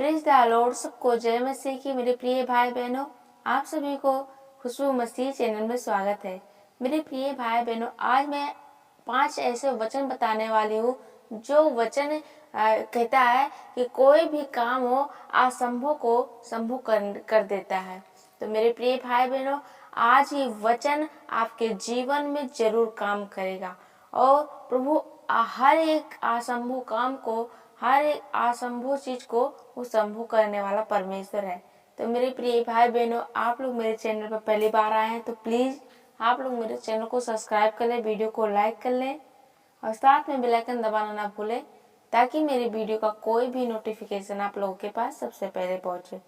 Praise the Lord, सबको जय मसीह की। मेरे प्रिय भाई बहनों, आप सभी को खुशबू मसीह चैनल में स्वागत है। मेरे प्रिय भाई बहनों, आज मैं 5 ऐसे वचन बताने वाली हूँ जो वचन कहता है कि कोई भी काम हो असंभव को संभव कर देता है। तो मेरे प्रिय भाई बहनों, आज ये वचन आपके जीवन में जरूर काम करेगा और प्रभु हर एक असंभव काम को, हर एक असंभव चीज को वो संभव करने वाला परमेश्वर है। तो मेरे प्रिय भाई बहनों, आप लोग मेरे चैनल पर पहली बार आए हैं तो प्लीज आप लोग मेरे चैनल को सब्सक्राइब कर लें, वीडियो को लाइक कर लें और साथ में बेल आइकन दबाना ना भूलें ताकि मेरी वीडियो का कोई भी नोटिफिकेशन आप लोगों के पास सबसे पहले पहुंचे।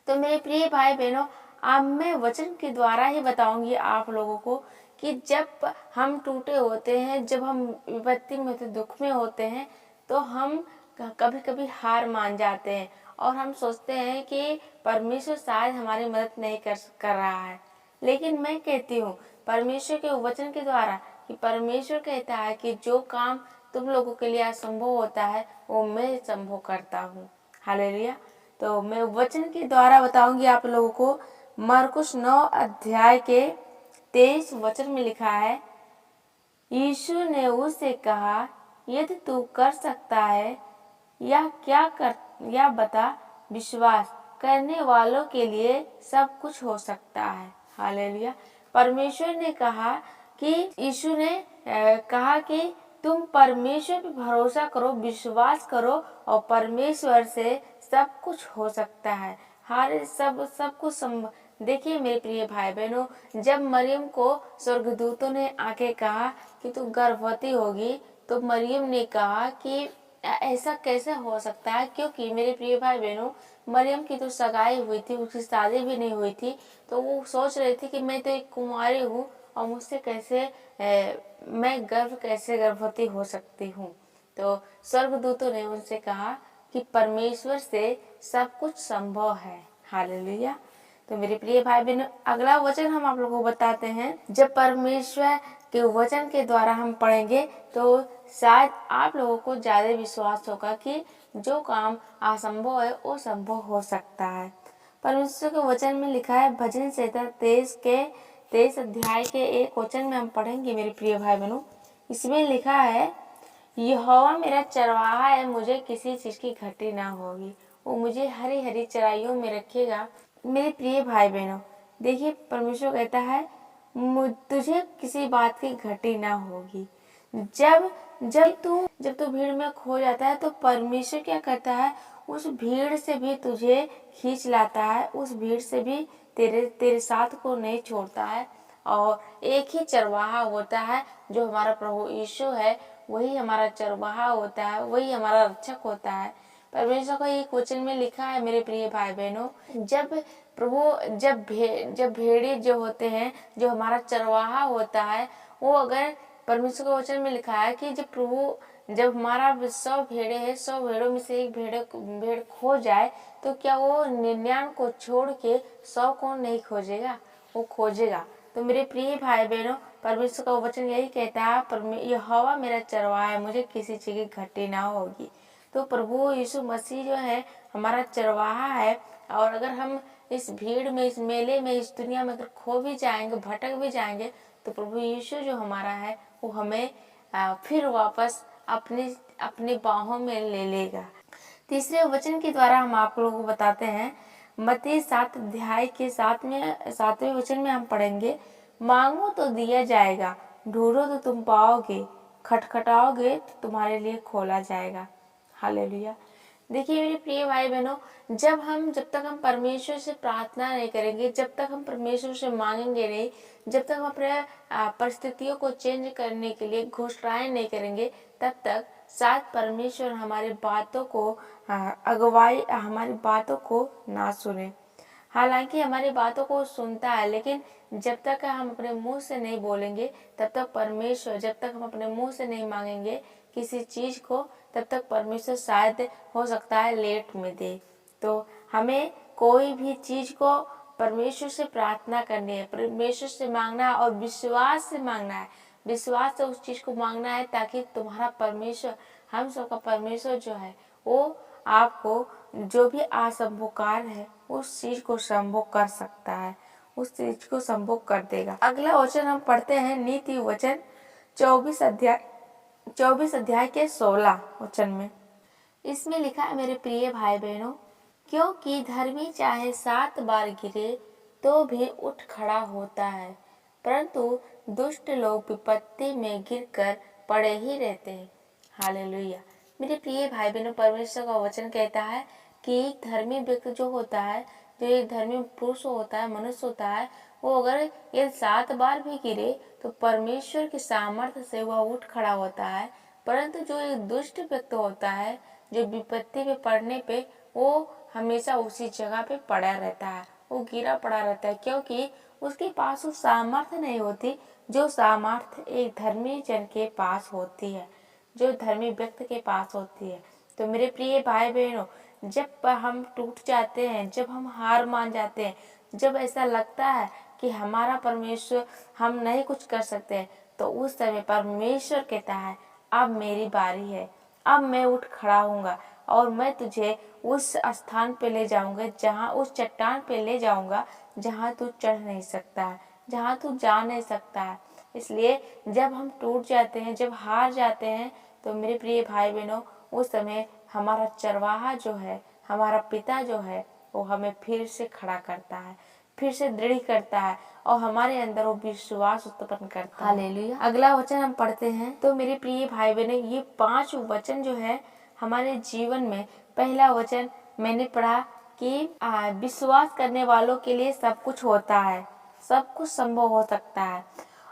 तो मेरे प्रिय भाई बहनों, अब मैं वचन के द्वारा ही बताऊंगी आप लोगों को कि जब हम टूटे होते हैं, जब हम विपत्ति में होते, दुख में होते हैं, तो हम कभी कभी हार मान जाते हैं और हम सोचते हैं कि परमेश्वर शायद हमारी मदद नहीं कर रहा है। लेकिन मैं कहती हूँ परमेश्वर के वचन के द्वारा कि परमेश्वर कहता है कि जो काम तुम लोगों के लिए असंभव होता है वो मैं संभव करता हूँ। हालेलुया। तो मैं वचन के द्वारा बताऊंगी आप लोगों को। मरकुस 9 अध्याय के 23 वचन में लिखा है, यीशु ने उससे कहा, यदि तू कर सकता है या बता, विश्वास करने वालों के लिए सब कुछ हो सकता है। हालेलुया। परमेश्वर ने कहा कि यीशु ने कहा कि तुम परमेश्वर पे भरोसा करो, विश्वास करो और परमेश्वर से सब कुछ हो सकता है। हर सब कुछ देखिए मेरे प्रिय भाई बहनों, जब मरियम को स्वर्गदूतों ने आके कहा कि तू गर्भवती होगी, तो मरियम ने कहा कि ऐसा कैसे हो सकता है, क्योंकि मेरे प्रिय भाई बहनों मरियम की तो सगाई हुई थी, उसकी शादी भी नहीं हुई थी। तो वो सोच रही थी कि मैं तो एक कुंवारी हूँ और मुझसे कैसे मैं गर्भवती हो सकती हूँ। तो स्वर्गदूतों ने उनसे कहा कि परमेश्वर से सब कुछ संभव है। हालेलुया। तो मेरे प्रिय भाई बहनों, अगला वचन हम आप लोगों को बताते हैं। जब परमेश्वर के वचन के द्वारा हम पढ़ेंगे तो शायद आप लोगों को ज्यादा विश्वास होगा कि जो काम असंभव है वो संभव हो सकता है। परमेश्वर के वचन में लिखा है, भजन संहिता 23 अध्याय के 1 वचन में हम पढ़ेंगे मेरे प्रिय भाई बहनों। इसमें लिखा है, यहोवा मेरा चरवाहा है, मुझे किसी चीज की घटी ना होगी, वो मुझे हरी हरी चराइयों में रखेगा। मेरे प्रिय भाई बहनों, देखिए परमेश्वर कहता है तुझे किसी बात की घटी ना होगी। जब तू भीड़ में खो जाता है तो परमेश्वर क्या करता है, उस भीड़ से भी तुझे खींच लाता है, उस भीड़ से भी तेरे साथ को नहीं छोड़ता है। और एक ही चरवाहा होता है जो हमारा प्रभु यीशु है, वही हमारा चरवाहा होता है, वही हमारा रक्षक होता है। परमेश्वर का एक वचन में लिखा है मेरे प्रिय भाई बहनों, जब भेड़िए जो होते हैं, जो हमारा चरवाहा होता है, वो अगर परमेश्वर के वचन में लिखा है कि जब हमारा 100 भेड़े है, 100 भेड़ों में से एक भेड़ खो जाए तो क्या वो 99 को छोड़ के 100 को नहीं खोजेगा? वो खोजेगा। तो मेरे प्रिय भाई बहनों, परमेश्वर का वचन यही कहता है, यहोवा मेरा चरवाहा है, मुझे किसी चीज की घटी ना होगी। तो प्रभु यीशु मसीह जो है हमारा चरवाहा है। और अगर हम इस भीड़ में, इस मेले में, इस दुनिया में अगर खो भी जाएंगे, भटक भी जाएंगे, तो प्रभु यीशु जो हमारा है वो हमें फिर वापस अपनी बाहों में ले लेगा। तीसरे वचन के द्वारा हम आप लोगों को बताते हैं, मत्ती 7 अध्याय के 7वें वचन में हम पढ़ेंगे, मांगो तो दिया जाएगा, ढूंढो तो तुम पाओगे, खटखटाओगे तो तुम्हारे लिए खोला जाएगा। हालेलुया। देखिए मेरे प्रिय भाई बहनों, जब तक हम परमेश्वर से प्रार्थना नहीं करेंगे, जब तक हम परमेश्वर से मांगेंगे नहीं, जब तक हम अपने परिस्थितियों को चेंज करने के लिए घोषणाएं नहीं करेंगे, तब तक शायद परमेश्वर हमारी बातों को ना सुने। हालांकि हमारी बातों को सुनता है, लेकिन जब तक हम अपने मुंह से नहीं बोलेंगे, तब तक परमेश्वर, जब तक हम अपने मुंह से नहीं मांगेंगे किसी चीज को, तब तक परमेश्वर शायद हो सकता है लेट में दे। तो हमें कोई भी चीज को परमेश्वर से प्रार्थना करनी है, परमेश्वर से मांगना है और विश्वास से मांगना है। विश्वास से उस चीज को मांगना है ताकि तुम्हारा परमेश्वर, हम सबका परमेश्वर जो है वो आपको जो भी असंभव कार्य है उस चीज को संभव कर सकता है, उस चीज को संभव कर देगा। अगला वचन हम पढ़ते हैं नीति वचन 24 अध्याय के 16 वचन में। इसमें लिखा है, मेरे प्रिय भाई बहनों, क्योंकि धर्मी चाहे 7 बार गिरे तो भी उठ खड़ा होता है, परंतु दुष्ट लोग विपत्ति में गिरकर पड़े ही रहते हैं। हालेलुया। मेरे प्रिय भाई बहनों, परमेश्वर का वचन कहता है कि एक धर्मी व्यक्ति जो होता है, जो एक धर्मी पुरुष होता है, मनुष्य होता है, वो अगर ये 7 बार भी गिरे तो परमेश्वर की सामर्थ्य से वह उठ खड़ा होता है। परंतु जो एक दुष्ट व्यक्ति होता है, जो विपत्ति में पड़ने पे वो हमेशा उसी जगह पे पड़ा रहता है, वो गिरा पड़ा रहता है, क्योंकि उसके पास वो सामर्थ्य नहीं होती जो सामर्थ्य एक धर्मी जन के पास होती है, जो धर्मी व्यक्ति के पास होती है। तो मेरे प्रिय भाई बहनों, जब हम टूट जाते हैं, जब हम हार मान जाते हैं, जब ऐसा लगता है कि हमारा परमेश्वर, हम नहीं कुछ कर सकते, तो उस समय परमेश्वर कहता है, अब मेरी बारी है, अब मैं उठ खड़ा होऊंगा और मैं तुझे उस स्थान पे ले जाऊंगा, जहाँ उस चट्टान पे ले जाऊंगा जहाँ तू चढ़ नहीं सकता है, जहाँ तू जा नहीं सकता है। इसलिए जब हम टूट जाते हैं, जब हार जाते हैं, तो मेरे प्रिय भाई बहनों, उस समय हमारा चरवाहा जो है, हमारा पिता जो है, वो हमें फिर से खड़ा करता है, फिर से दृढ़ करता है और हमारे अंदर वो विश्वास उत्पन्न करता है। हालेलुया। अगला वचन हम पढ़ते हैं। तो मेरे प्रिय भाई बहनों, ये 5 वचन जो है हमारे जीवन में, पहला वचन मैंने पढ़ा कि विश्वास करने वालों के लिए सब कुछ होता है, सब कुछ संभव हो सकता है।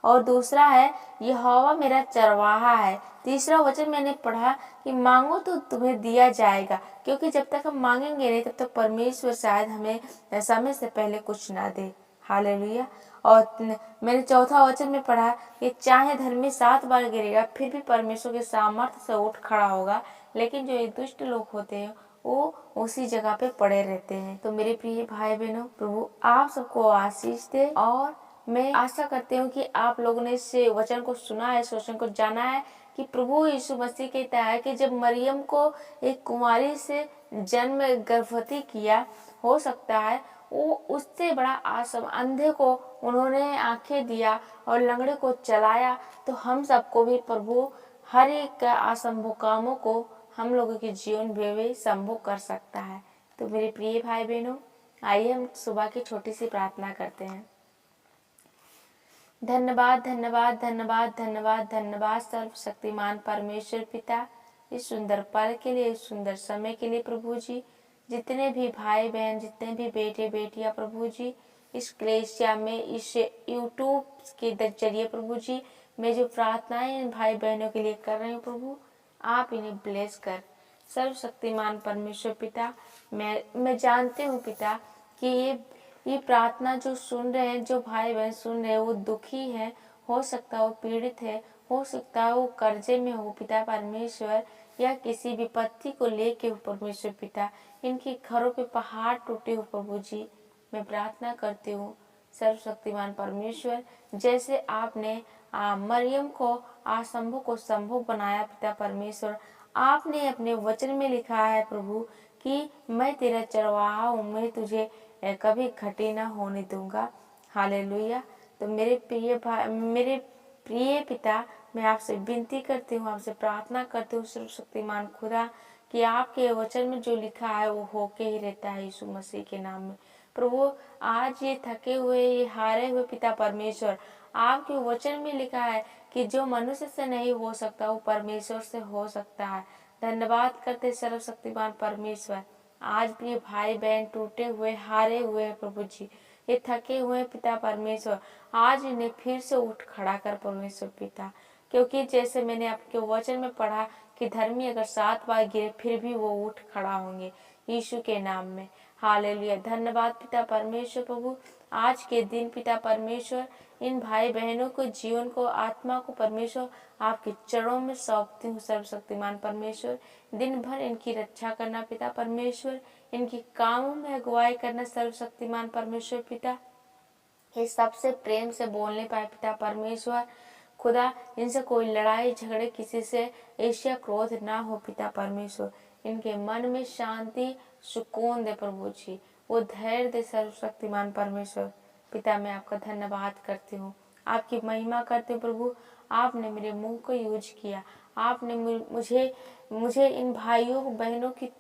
और दूसरा है, यहोवा मेरा चरवाहा है। तीसरा वचन मैंने पढ़ा कि मांगो तो तुम्हें दिया जाएगा, क्योंकि जब तक हम मांगेंगे नहीं तब तक परमेश्वर शायद हमें समय से पहले कुछ ना दे। हालेलुया। और मैंने चौथा वचन में पढ़ा कि चाहे धर्मी 7 बार गिरेगा फिर भी परमेश्वर के सामर्थ्य से उठ खड़ा होगा, लेकिन जो ये दुष्ट लोग होते हैं वो उसी जगह पे पड़े रहते हैं। तो मेरे प्रिय भाई बहनों, प्रभु आप सबको आशीष दे और मैं आशा करती हूँ कि आप लोगों ने इस वचन को सुना है, इस वचन को जाना है कि प्रभु यीशु मसीह कहता है कि जब मरियम को एक कुंवारी से जन्म गर्भवती किया, हो सकता है वो उससे बड़ा आसम, अंधे को उन्होंने आंखें दिया और लंगड़े को चलाया, तो हम सबको भी प्रभु हर एक असंभव कामों को हम लोगों के जीवन में भी संभव कर सकता है। तो मेरे प्रिय भाई बहनों, आइए हम सुबह की छोटी सी प्रार्थना करते हैं। धन्यवाद धन्यवाद धन्यवाद धन्यवाद धन्यवाद सर्वशक्तिमान परमेश्वर पिता, इस सुंदर पल के लिए, इस सुंदर समय के लिए प्रभु जी। जितने भी भाई बहन, जितने भी बेटे बेटियां प्रभु जी इस क्लेशिया में, इस यूट्यूब के जरिए प्रभु जी मैं जो प्रार्थनाएं इन भाई बहनों के लिए कर रही हूँ प्रभु, आप इन्हें ब्लेस कर। सर्वशक्तिमान परमेश्वर पिता, मैं जानती हूँ पिता कि ये प्रार्थना जो सुन रहे हैं, जो भाई बहन सुन रहे हैं, वो दुखी है, हो सकता है वो पीड़ित है, हो सकता है वो कर्जे में हो पिता परमेश्वर, या किसी विपत्ति को लेके हो परमेश्वर पिता, इनके घरों पे पहाड़ टूटे हो प्रभु जी। मैं प्रार्थना करती हूँ सर्वशक्तिमान परमेश्वर, जैसे आपने मरियम को असंभव को संभव बनाया पिता परमेश्वर, आपने अपने वचन में लिखा है प्रभु कि मैं तेरा चरवाहा हूँ, मैं तुझे कभी घटी ना होने दूंगा। हालेलुया। तो मेरे प्रिय पिता, मैं आपसे विनती करती हूँ, आपसे प्रार्थना करती हूँ सर्वशक्तिमान खुदा कि आपके वचन में जो लिखा है वो होके ही रहता है यीशु मसीह के नाम में। प्रभु आज ये थके हुए, ये हारे हुए पिता परमेश्वर, आपके वचन में लिखा है कि जो मनुष्य से नहीं हो सकता वो परमेश्वर से हो सकता है। धन्यवाद करते सर्वशक्तिमान परमेश्वर, आज भी भाई बहन टूटे हुए, हारे हुए हैं प्रभु जी, ये थके हुए पिता परमेश्वर, आज इन्हें फिर से उठ खड़ा कर परमेश्वर पिता, क्योंकि जैसे मैंने आपके वचन में पढ़ा कि धर्मी अगर 7 बार गिरे फिर भी वो उठ खड़ा होंगे यीशु के नाम में। हालेलुया। धन्यवाद पिता परमेश्वर प्रभु, आज के दिन पिता परमेश्वर इन भाई बहनों को, जीवन को, आत्मा को परमेश्वर आपके चरणों में सौंपती हूँ सर्वशक्तिमान परमेश्वर। दिन भर इनकी रक्षा करना पिता परमेश्वर, इनकी कामों में अगुवाई करना सर्वशक्तिमान परमेश्वर पिता, ये सबसे प्रेम से बोलने पाए पिता परमेश्वर खुदा, इनसे कोई लड़ाई झगड़े, किसी से ईर्ष्या क्रोध ना हो पिता परमेश्वर। इनके मन में शांति सुकून दे प्रभु जी, वो धैर्य दे सर्वशक्तिमान परमेश्वर। पिता मैं आपका धन्यवाद करती हूँ, आपकी महिमा करती हूँ प्रभु। आपने मेरे मुंह को यूज किया, आपने मुझे मुझे इन भाइयों बहनों की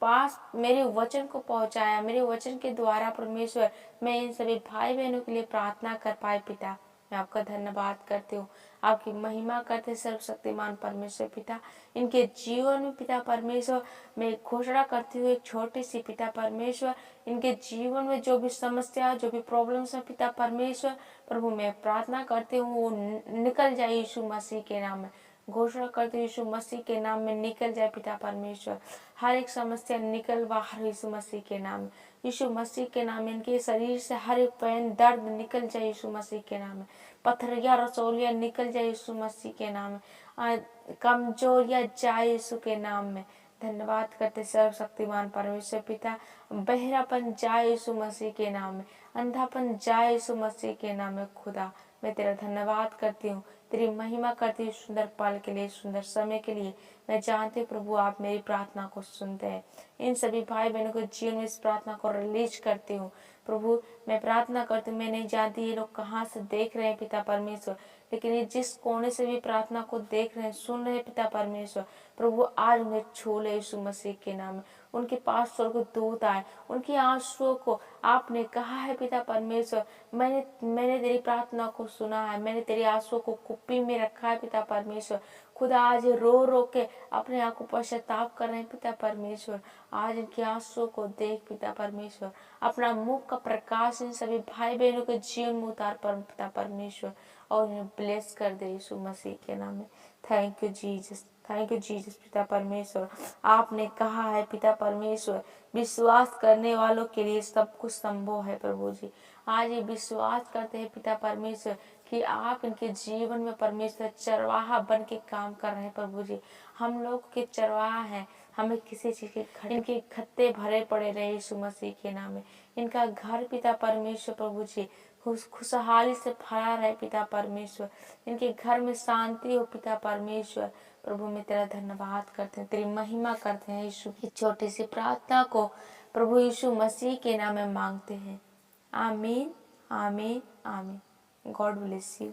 पास मेरे वचन को पहुंचाया। मेरे वचन के द्वारा परमेश्वर मैं इन सभी भाई बहनों के लिए प्रार्थना कर पाए। पिता मैं आपका धन्यवाद करती हूँ, आपकी महिमा करते सर्वशक्तिमान परमेश्वर। पिता इनके जीवन में पिता परमेश्वर मैं घोषणा करती हूँ, एक छोटी सी पिता परमेश्वर इनके जीवन में जो भी समस्या जो भी प्रॉब्लम्स है पिता परमेश्वर प्रभु मैं प्रार्थना करती हूँ वो निकल जाए यीशु मसीह के नाम में। घोषणा करते यीशु मसीह के नाम में निकल जाए पिता परमेश्वर। हर एक समस्या निकल बाहर यीशु मसीह के नाम में। यीशु मसीह के नाम में इनके शरीर से हर एक पेन दर्द निकल जाए यीशु मसीह के नाम में। पथरिया रसौलिया निकल जाए यीशु मसीह के नाम में। कमजोरिया जाए यीशु के नाम में। धन्यवाद करते सर्वशक्तिमान परमेश्वर पिता। बहरापन जाए यीशु मसीह के नाम में, अंधापन जाए यीशु मसीह के नाम में। खुदा मैं तेरा धन्यवाद करती हूँ, तेरी महिमा करती हूँ सुंदर पल के लिए, सुंदर समय के लिए। मैं जानती हूँ प्रभु आप मेरी प्रार्थना को सुनते हैं। इन सभी भाई बहनों के जीवन में इस प्रार्थना को रिलीज करती हूँ प्रभु। मैं प्रार्थना करती हूँ, मैं नहीं जानती ये लोग कहाँ से देख रहे हैं पिता परमेश्वर, लेकिन ये जिस कोने से भी प्रार्थना को देख रहे हैं सुन रहे हैं पिता परमेश्वर प्रभु आज उन्हें छू ले यीशु मसीह के नाम में। उनके पास स्वर्गदूत आए, उनकी आंसुओं को आपने कहा है पिता परमेश्वर मैंने तेरी प्रार्थना को सुना है, मैंने तेरी आंसुओं को कुप्पी में रखा है पिता परमेश्वर। खुदा आज रो रो के अपने आप को पश्चाताप कर रहे हैं पिता परमेश्वर। आज इनकी आंसुओं को देख पिता परमेश्वर, अपना मुख का प्रकाश इन सभी भाई बहनों के जीवन में उतार पर पिता परमेश्वर और उन्हें ब्लेस कर दे यीशु मसीह के नाम में। Thank you Jesus, thank you Jesus पिता परमेश्वर। आपने कहा है पिता परमेश्वर विश्वास करने वालों के लिए सब कुछ संभव है प्रभु जी। आज ये विश्वास करते हैं पिता परमेश्वर कि आप इनके जीवन में परमेश्वर चरवाहा बन के काम कर रहे हैं प्रभु जी। हम लोग के चरवाहा हैं, हमें किसी चीज के इनके खत्ते भरे पड़े रहे यीशु मसीह के नाम में। इनका घर पिता परमेश्वर प्रभु जी खुशहाली से भरा रहे पिता परमेश्वर। इनके घर में शांति हो पिता परमेश्वर प्रभु मैं तेरा धन्यवाद करते हैं, तेरी महिमा करते हैं यीशु। की छोटी सी प्रार्थना को प्रभु यीशु मसीह के नाम में मांगते हैं। आमीन आमीन आमीन। God bless you.